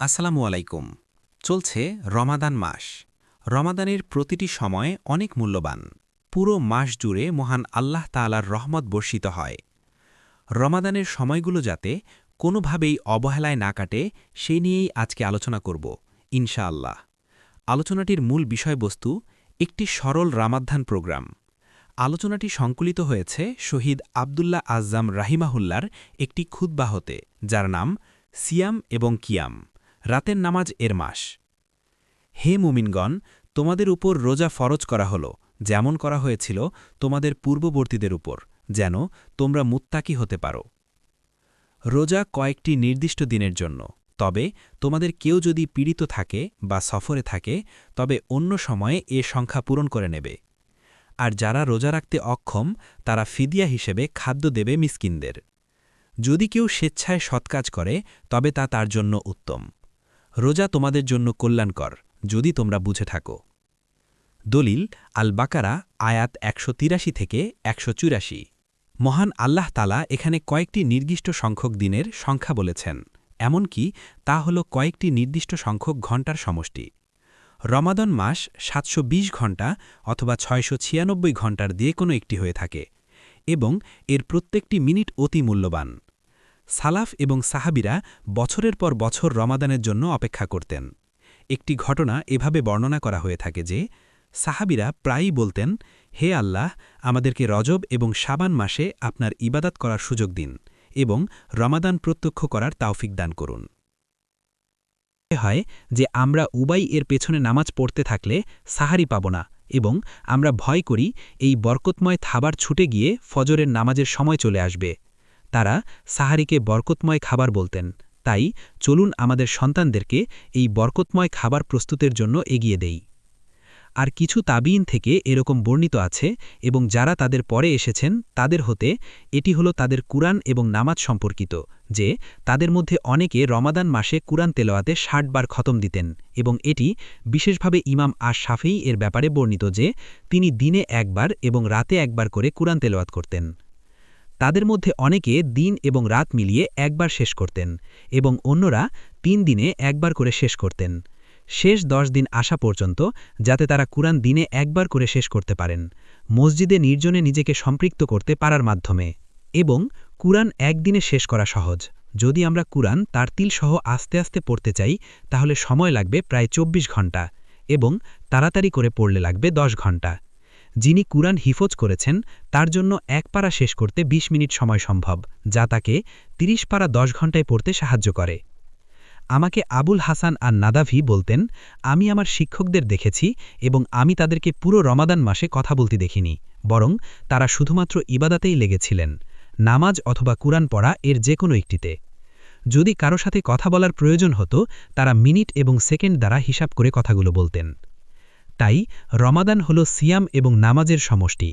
আসসালামু আলাইকুম। চলছে রমাদান মাস। রমাদানের প্রতিটি সময় অনেক মূল্যবান। পুরো মাস জুড়ে মহান আল্লাহ তাআলার রহমত বর্ষিত হয়। রমাদানের সময়গুলো যাতে কোনোভাবেই অবহেলায় না কাটে সেই নিয়েই আজকে আলোচনা করব ইনশাআল্লাহ। আলোচনাটির মূল বিষয়বস্তু একটি সরল রামাদান প্রোগ্রাম। আলোচনাটি সংকলিত হয়েছে শহীদ আবদুল্লাহ আজ্জাম রাহিমাহুল্লার একটি খুতবা হতে, যার নাম সিয়াম এবং কিয়াম, রাতের নামাজ এর মাস। হে মুমিনগণ, তোমাদের উপর রোজা ফরজ করা হল, যেমন করা হয়েছিল তোমাদের পূর্ববর্তীদের উপর, যেন তোমরা মুত্তাকি হতে পারো। রোজা কয়েকটি নির্দিষ্ট দিনের জন্য, তবে তোমাদের কেউ যদি পীড়িত থাকে বা সফরে থাকে তবে অন্য সময়ে এ সংখ্যা পূরণ করে নেবে। আর যারা রোজা রাখতে অক্ষম তারা ফিদিয়া হিসেবে খাদ্য দেবে মিসকিনদের। যদি কেউ স্বেচ্ছায় সৎকাজ করে তবে তা তার জন্য উত্তম। রোজা তোমাদের জন্য কল্যাণকর যদি তোমরা বুঝে থাকো। দলিল আল বাকারা আয়াত ১৮৩ থেকে ১৮৪। মহান আল্লাহ তাআলা এখানে কয়েকটি নির্দিষ্ট সংখ্যক দিনের সংখ্যা বলেছেন, এমনকি তা হল কয়েকটি নির্দিষ্ট সংখ্যক ঘণ্টার সমষ্টি। রমাদান মাস ৭২০ ঘণ্টা অথবা ৬৯৬ ঘণ্টার দিয়ে কোনো একটি হয়ে থাকে, এবং এর প্রত্যেকটি মিনিট অতি মূল্যবান। সালাফ এবং সাহাবিরা বছরের পর বছর রমাদানের জন্য অপেক্ষা করতেন। একটি ঘটনা এভাবে বর্ণনা করা হয়ে থাকে যে, সাহাবিরা প্রায়ই বলতেন, হে আল্লাহ, আমাদেরকে রজব এবং শাবান মাসে আপনার ইবাদত করার সুযোগ দিন এবং রমাদান প্রত্যক্ষ করার তাওফিক দান করুন। হয় যে আমরা উবাই এর পেছনে নামাজ পড়তে থাকলে সাহারি পাব না, এবং আমরা ভয় করি এই বরকতময় খাবার ছুটে গিয়ে ফজরের নামাজের সময় চলে আসবে। তারা সাহারিকে বরকতময় খাবার বলতেন। তাই চলুন আমাদের সন্তানদেরকে এই বরকতময় খাবার প্রস্তুতের জন্য এগিয়ে দেই। আর কিছু তাবিঈন থেকে এরকম বর্ণিত আছে, এবং যারা তাদের পরে এসেছেন তাদের হতে এটি হলো তাদের কুরআন এবং নামাজ সম্পর্কিত, যে তাদের মধ্যে অনেকে রমাদান মাসে কুরআন তেলাওয়াতে ৬০ বার খতম দিতেন, এবং এটি বিশেষভাবে ইমাম আশ শাফেঈ এর ব্যাপারে বর্ণিত যে তিনি দিনে একবার এবং রাতে একবার করে কুরআন তেলাওয়াত করতেন। তাদের মধ্যে অনেকে দিন এবং রাত মিলিয়ে একবার শেষ করতেন, এবং অন্যরা ৩ দিনে একবার করে শেষ করতেন। শেষ ১০ দিন আসা পর্যন্ত যাতে তারা কুরআন দিনে একবার করে শেষ করতে পারেন, মসজিদে নির্জনে নিজেকে সম্পৃক্ত করতে পারার মাধ্যমে। এবং কুরআন একদিনে শেষ করা সহজ। যদি আমরা কুরআন তার তিলসহ আস্তে আস্তে পড়তে চাই তাহলে সময় লাগবে প্রায় ২৪ ঘণ্টা, এবং তাড়াতাড়ি করে পড়লে লাগবে ১০ ঘণ্টা। যিনি কুরআন হিফজ করেছেন তার জন্য এক পারা শেষ করতে ২০ মিনিট সময় সম্ভব, যা তাকে ৩০ পারা ১০ ঘণ্টায় পড়তে সাহায্য করে। আমাকে আবুল হাসান আর নাদাভি বলতেন, আমি আমার শিক্ষকদের দেখেছি এবং আমি তাদেরকে পুরো রমাদান মাসে কথা বলতে দেখিনি, বরং তারা শুধুমাত্র ইবাদাতেই লেগেছিলেন, নামাজ অথবা কুরআন পড়া এর যে কোনো একটিতে। যদি কারো সাথে কথা বলার প্রয়োজন হতো তারা মিনিট এবং সেকেন্ড দ্বারা হিসাব করে কথাগুলো বলতেন। তাই রমাদান হল সিয়াম এবং নামাজের সমষ্টি।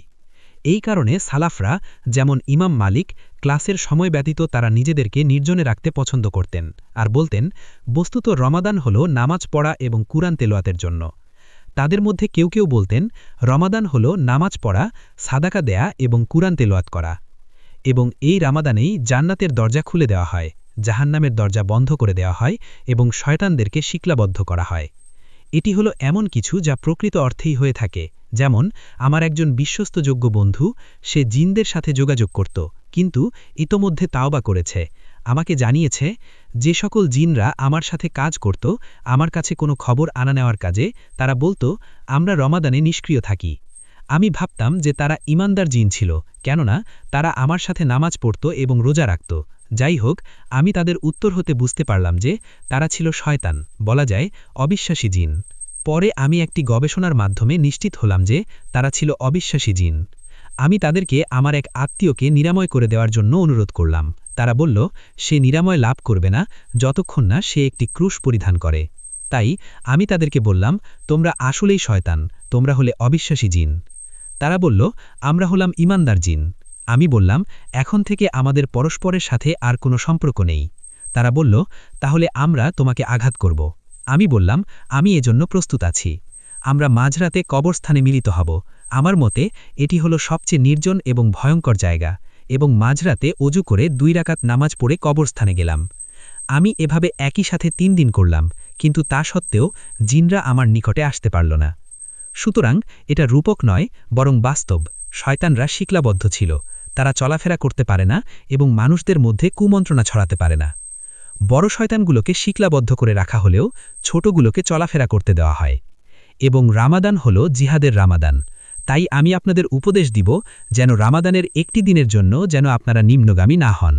এই কারণে সালাফরা, যেমন ইমাম মালিক, ক্লাসের সময় ব্যতীত তারা নিজেদেরকে নির্জনে রাখতে পছন্দ করতেন আর বলতেন, বস্তুত রমাদান হল নামাজ পড়া এবং কুরআন তেলাওয়াতের জন্য। তাদের মধ্যে কেউ কেউ বলতেন, রমাদান হল নামাজ পড়া, সাদাকা দেয়া এবং কুরআন তেলাওয়াত করা। এবং এই রামাদানেই জান্নাতের দরজা খুলে দেওয়া হয়, জাহান্নামের দরজা বন্ধ করে দেওয়া হয় এবং শয়তানদেরকে শিকলাবদ্ধ করা হয়। এটি হলো এমন কিছু যা প্রকৃত অর্থেই হয়ে থাকে। যেমন আমার একজন বিশ্বস্তযোগ্য বন্ধু, সে জিনদের সাথে যোগাযোগ করত, কিন্তু ইতোমধ্যে তাওবা করেছে। আমাকে জানিয়েছে, যে সকল জিনরা আমার সাথে কাজ করত আমার কাছে কোনো খবর আনা নেওয়ার কাজে, তারা বলতো আমরা রমাদানে নিষ্ক্রিয় থাকি। আমি ভাবতাম যে তারা ঈমানদার জিন ছিল, কেননা তারা আমার সাথে নামাজ পড়ত এবং রোজা রাখত। যাই হোক, আমি তাদের উত্তর হতে বুঝতে পারলাম যে তারা ছিল শয়তান, বলা যায় অবিশ্বাসী জিন। পরে আমি একটি গবেষণার মাধ্যমে নিশ্চিত হলাম যে তারা ছিল অবিশ্বাসী জিন। আমি তাদেরকে আমার এক আত্মীয়কে নিরাময় করে দেওয়ার জন্য অনুরোধ করলাম। তারা বলল সে নিরাময় লাভ করবে না যতক্ষণ না সে একটি ক্রুশ পরিধান করে। তাই আমি তাদেরকে বললাম, তোমরা আসলেই শয়তান, তোমরা হলে অবিশ্বাসী জিন। তারা বলল, আমরা হলাম ঈমানদার জিন। আমি বললাম, এখন থেকে আমাদের পরস্পরের সাথে আর কোনো সম্পর্ক নেই। তারা বলল, তাহলে আমরা তোমাকে আঘাত করব। আমি বললাম, আমি এজন্য প্রস্তুত আছি। আমরা মাঝরাতে কবরস্থানে মিলিত হব। আমার মতে এটি হলো সবচেয়ে নির্জন এবং ভয়ঙ্কর জায়গা, এবং মাঝরাতে অজু করে ২ রাকাত নামাজ পড়ে কবরস্থানে গেলাম। আমি এভাবে একই সাথে 3 দিন করলাম, কিন্তু তা সত্ত্বেও জিনরা আমার নিকটে আসতে পারল না। সুতরাং এটা রূপক নয়, বরং বাস্তব। শয়তানরা শিকলাবদ্ধ ছিল, তারা চলাফেরা করতে পারে না এবং মানুষদের মধ্যে কুমন্ত্রণা ছড়াতে পারে না। বড় শয়তানগুলোকে শিকলাবদ্ধ করে রাখা হলেও ছোটগুলোকে চলাফেরা করতে দেওয়া হয়। এবং রামাদান হল জিহাদের রামাদান। তাই আমি আপনাদের উপদেশ দিব যেন রামাদানের একটি দিনের জন্য যেন আপনারা নিম্নগামী না হন।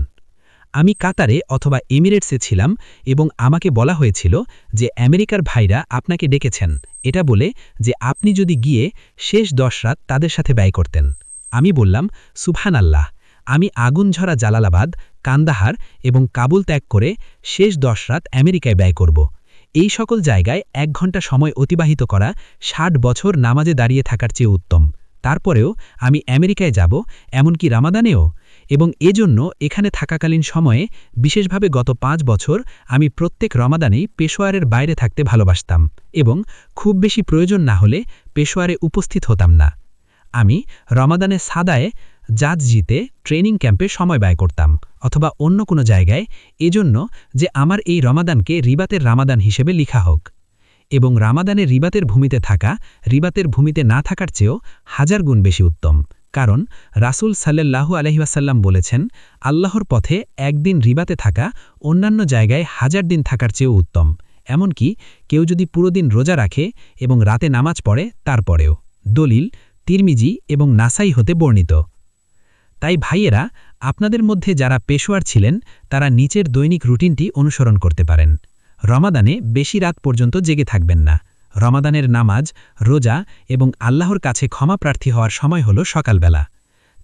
আমি কাতারে অথবা এমিরেটসে ছিলাম এবং আমাকে বলা হয়েছিল যে আমেরিকার ভাইরা আপনাকে ডেকেছেন, এটা বলে যে আপনি যদি গিয়ে শেষ 10 রাত তাদের সাথে ব্যয় করতেন। আমি বললাম, সুবহানাল্লাহ, আমি আগুনঝরা জালালাবাদ, কান্দাহার এবং কাবুল ত্যাগ করে শেষ 10 রাত আমেরিকায় ব্যয় করব। এই সকল জায়গায় 1 ঘন্টা সময় অতিবাহিত করা 60 বছর নামাজে দাঁড়িয়ে থাকার চেয়ে উত্তম। তারপরেও আমি আমেরিকায় যাব, এমনকি রামাদানেও। এবং এজন্য এখানে থাকাকালীন সময়ে, বিশেষভাবে গত 5 বছর, আমি প্রত্যেক রমাদানেই পেশোয়ারের বাইরে থাকতে ভালোবাসতাম এবং খুব বেশি প্রয়োজন না হলে পেশোয়ারে উপস্থিত হতাম না। আমি রমাদানে সাদায়ে জাজজিতে ট্রেনিং ক্যাম্পে সময় ব্যয় করতাম অথবা অন্য কোনো জায়গায়, এজন্য যে আমার এই রমাদানকে রিবাতের রামাদান হিসেবে লিখা হোক। এবং রামাদানে রিবাতের ভূমিতে থাকা রিবাতের ভূমিতে না থাকার চেয়েও 1000 গুণ বেশি উত্তম। কারণ রাসূল সাল্লাল্লাহু আলাইহি ওয়াসাল্লাম বলেছেন, আল্লাহর পথে একদিন রিবাতে থাকা অন্যান্য জায়গায় 1000 দিন থাকার চেয়েও উত্তম। এমনকি কেউ যদি পুরো দিন রোজা রাখে এবং রাতে নামাজ পড়ে তারপরেও। দলিল তিরমিজি এবং নাসাই হতে বর্ণিত। তাই ভাইয়েরা, আপনাদের মধ্যে যারা পেশোয়ার ছিলেন তারা নিচের দৈনিক রুটিনটি অনুসরণ করতে পারেন। রমাদানে বেশি রাত পর্যন্ত জেগে থাকবেন না। রমাদানের নামাজ, রোজা এবং আল্লাহর কাছে ক্ষমা প্রার্থী হওয়ার সময় হল সকালবেলা।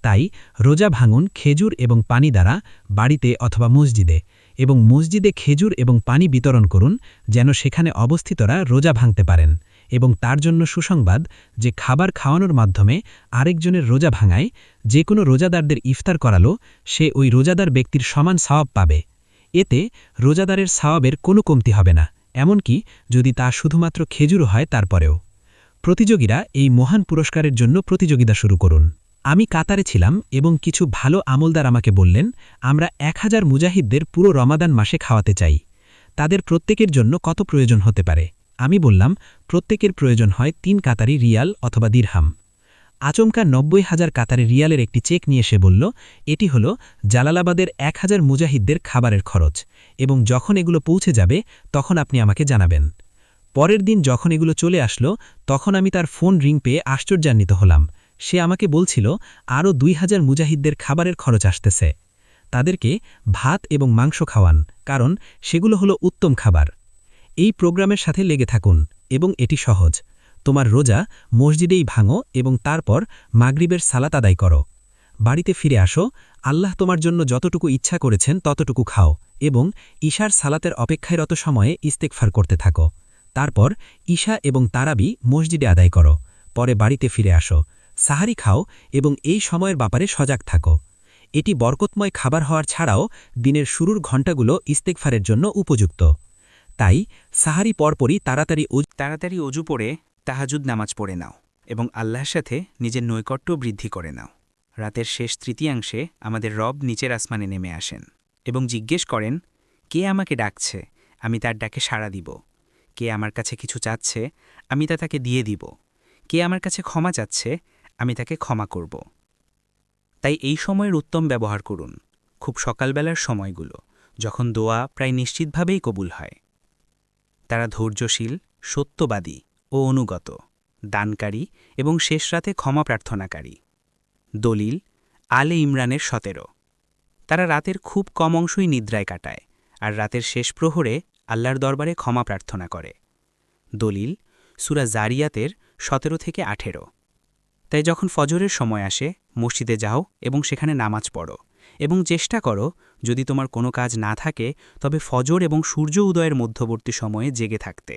তাই রোজা ভাঙুন খেজুর এবং পানি দ্বারা, বাড়িতে অথবা মসজিদে, এবং মসজিদে খেজুর এবং পানি বিতরণ করুন যেন সেখানে অবস্থিতরা রোজা ভাঙতে পারেন। এবং তার জন্য সুসংবাদ যে খাবার খাওয়ানোর মাধ্যমে আরেকজনের রোজা ভাঙায় যে কোনো রোজাদারদের ইফতার করালো, সে ওই রোজাদার ব্যক্তির সমান সওয়াব পাবে। এতে রোজাদারের সওয়াবের কোনো কমতি হবে না, এমনকি যদি তা শুধুমাত্র খেজুরও হয় তারপরেও। প্রতিযোগীরা এই মহান পুরস্কারের জন্য প্রতিযোগিতা শুরু করুন। আমি কাতারে ছিলাম এবং কিছু ভালো আমলদার আমাকে বললেন, আমরা 1000 মুজাহিদদের পুরো রমাদান মাসে খাওয়াতে চাই। তাদের প্রত্যেকের জন্য কত প্রয়োজন হতে পারে? আমি বললাম, প্রত্যেকের প্রয়োজন হয় 3 কাতারি রিয়াল অথবা দিরহাম। আচমকা 90,000 কাতারি রিয়ালের একটি চেক নিয়ে সে বলল, এটি হল জালালাবাদের 1000 মুজাহিদদের খাবারের খরচ, এবং যখন এগুলো পৌঁছে যাবে তখন আপনি আমাকে জানাবেন। পরের দিন যখন এগুলো চলে আসলো তখন আমি তার ফোন রিং পেয়ে আশ্চর্যান্বিত হলাম। সে আমাকে বলছিল আরও 2000 মুজাহিদদের খাবারের খরচ আসতেছে। তাদেরকে ভাত এবং মাংস খাওয়ান, কারণ সেগুলো হলো উত্তম খাবার। এই প্রোগ্রামের সাথে লেগে থাকুন এবং এটি সহজ। তোমার রোজা মসজিদেই ভাঙো এবং তারপর মাগরিবের সালাত আদায় করো। বাড়িতে ফিরে আসো, আল্লাহ তোমার জন্য যতটুকু ইচ্ছা করেছেন ততটুকু খাও এবং ঈশার সালাতের অপেক্ষায়রত সময়ে ইস্তেগফার করতে থাকো। তারপর ঈশা এবং তারাবি মসজিদে আদায় করো। পরে বাড়িতে ফিরে আসো, সাহারি খাও এবং এই সময়ের ব্যাপারে সজাগ থাকো। এটি বরকতময় খাবার হওয়ার ছাড়াও দিনের শুরুর ঘণ্টাগুলো ইস্তেগফারের জন্য উপযুক্ত। তাই সাহারি পরপরই তাড়াতাড়ি অজু পড়ে তাহাজ্জুদ নামাজ পড়ে নাও এবং আল্লাহর সাথে নিজের নৈকট্য বৃদ্ধি করে নাও। রাতের শেষ তৃতীয়াংশে আমাদের রব নিচের আসমানে নেমে আসেন এবং জিজ্ঞেস করেন, কে আমাকে ডাকছে? আমি তার ডাকে সাড়া দিব। কে আমার কাছে কিছু চাচ্ছে? আমি তা তাকে দিয়ে দিব। কে আমার কাছে ক্ষমা চাচ্ছে? আমি তাকে ক্ষমা করব। তাই এই সময়ের উত্তম ব্যবহার করুন, খুব সকালবেলার সময়গুলো, যখন দোয়া প্রায় নিশ্চিতভাবেই কবুল হয়। তারা ধৈর্যশীল, সত্যবাদী ও অনুগত, দানকারী এবং শেষ রাতে ক্ষমা প্রার্থনাকারী। দলিল আলে ইমরানের 17। তারা রাতের খুব কম অংশই নিদ্রায় কাটায় আর রাতের শেষ প্রহরে আল্লাহর দরবারে ক্ষমা প্রার্থনা করে। দলিল সূরা জারিয়াতের 17 থেকে 18। তাই যখন ফজরের সময় আসে মসজিদে যাও এবং সেখানে নামাজ পড়ো এবং চেষ্টা করো, যদি তোমার কোনো কাজ না থাকে তবে ফজর এবং সূর্য উদয়ের মধ্যবর্তী সময়ে জেগে থাকতে।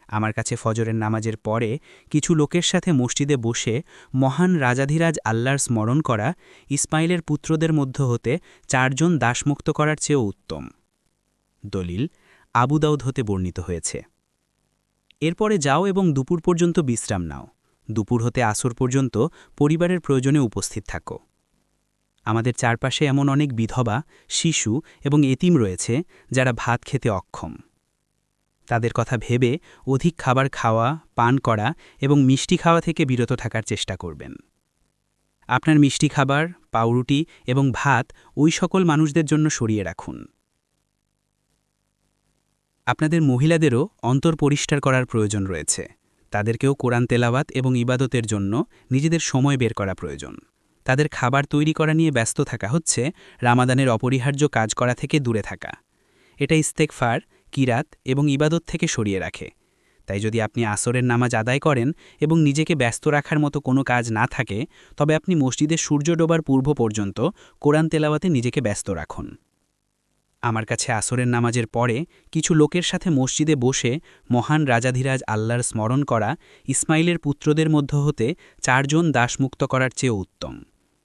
আমার কাছে ফজরের নামাজের পরে কিছু লোকের সাথে মসজিদে বসে মহান রাজাধিরাজ আল্লাহর স্মরণ করা ইসমাইলের পুত্রদের মধ্য হতে 4 জন দাসমুক্ত করার চেয়েও উত্তম। দলিল আবু দাউদ হতে বর্ণিত হয়েছে। এরপরে যাও এবং দুপুর পর্যন্ত বিশ্রাম নাও। দুপুর হতে আসর পর্যন্ত পরিবারের প্রয়োজনে উপস্থিত থাকো। আমাদের চারপাশে এমন অনেক বিধবা, শিশু এবং এতিম রয়েছে যারা ভাত খেতে অক্ষম। তাদের কথা ভেবে অধিক খাবার খাওয়া, পান করা এবং মিষ্টি খাওয়া থেকে বিরত থাকার চেষ্টা করবেন। আপনার মিষ্টি খাবার, পাউরুটি এবং ভাত ওই সকল মানুষদের জন্য সরিয়ে রাখুন। আপনাদের মহিলাদেরও অন্তর পরিষ্কার করার প্রয়োজন রয়েছে। তাদেরকেও কোরআন তেলাওয়াত এবং ইবাদতের জন্য নিজেদের সময় বের করা প্রয়োজন। তাদের খাবার তৈরি করা নিয়ে ব্যস্ত থাকা হচ্ছে রামাদানের অপরিহার্য কাজ করা থেকে দূরে থাকা। এটা ইস্তেগফার, কিরাত এবং ইবাদত থেকে সরিয়ে রাখে। তাই যদি আপনি আসরের নামাজ আদায় করেন এবং নিজেকে ব্যস্ত রাখার মতো কোনো কাজ না থাকে, তবে আপনি মসজিদে সূর্য ডোবার পূর্ব পর্যন্ত কোরআন তেলাওয়াতে নিজেকে ব্যস্ত রাখুন। আমার কাছে আসরের নামাজের পরে কিছু লোকের সাথে মসজিদে বসে মহান রাজাধিরাজ আল্লাহর স্মরণ করা ইসমাইলের পুত্রদের মধ্য হতে 4 জন দাসমুক্ত করার চেয়েও উত্তম।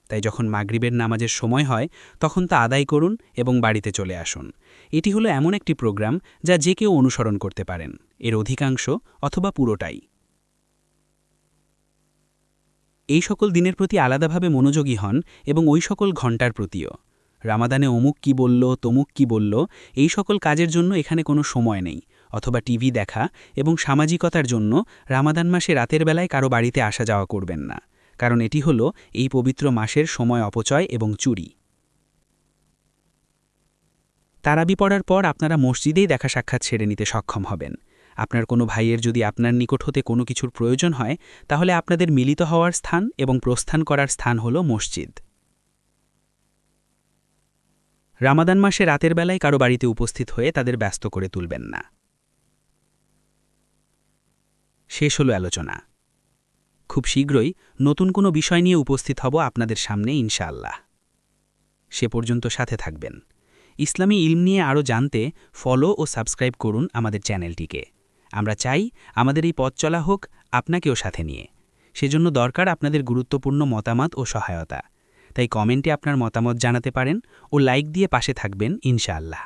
তাই যখন মাগরিবের নামাজের সময় হয় তখন তা আদায় করুন এবং বাড়িতে চলে আসুন। এটি হলো এমন একটি প্রোগ্রাম যা যে কেউ অনুসরণ করতে পারেন, এর অধিকাংশ অথবা পুরোটাই। এই সকল দিনের প্রতি আলাদাভাবে মনোযোগী হন এবং ওই সকল ঘণ্টার প্রতিও। রামাদানে অমুক কি বলল, তমুক কি বলল, এই সকল কাজের জন্য এখানে কোনো সময় নেই, অথবা টিভি দেখা এবং সামাজিকতার জন্য রামাদান মাসে রাতের বেলায় কারো বাড়িতে আসা যাওয়া করবেন না, কারণ এটি হল এই পবিত্র মাসের সময় অপচয় এবং চুরি। তারাবি পড়ার পর আপনারা মসজিদেই দেখা সাক্ষাৎ ছেড়ে নিতে সক্ষম হবেন। আপনার কোনো ভাইয়ের যদি আপনার নিকট হতে কোনো কিছুর প্রয়োজন হয়, তাহলে আপনাদের মিলিত হওয়ার স্থান এবং প্রস্থান করার স্থান হল মসজিদ। রামাদান মাসে রাতের বেলায় কারো বাড়িতে উপস্থিত হয়ে তাদের ব্যস্ত করে তুলবেন না। শেষ হলো আলোচনা। খুব শীঘ্রই নতুন কোনো বিষয় নিয়ে উপস্থিত হব আপনাদের সামনে ইনশাআল্লাহ। সে পর্যন্ত সাথে থাকবেন। ইসলামী ইলম নিয়ে আরও জানতে ফলো ও সাবস্ক্রাইব করুন আমাদের চ্যানেলটিকে। আমরা চাই আমাদের এই পথ চলা হোক আপনাকেও সাথে নিয়ে। সেজন্য দরকার আপনাদের গুরুত্বপূর্ণ মতামত ও সহায়তা। তাই কমেন্টে আপনার মতামত জানাতে পারেন ও লাইক দিয়ে পাশে থাকবেন ইনশাআল্লাহ।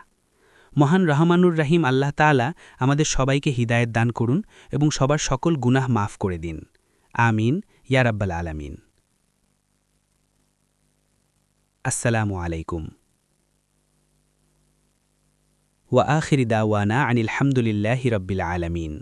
মহান রহমানুর রাহিম আল্লাহ তাআলা আমাদের সবাইকে হিদায়েত দান করুন এবং সবার সকল গুনাহ মাফ করে দিন। আমিন ইয়া রাব্বাল আলামিন। আসসালামু আলাইকুম। ওয়া আখিরি দাওয়ানা আনিল হামদুলিল্লাহি রাব্বিল আলামিন।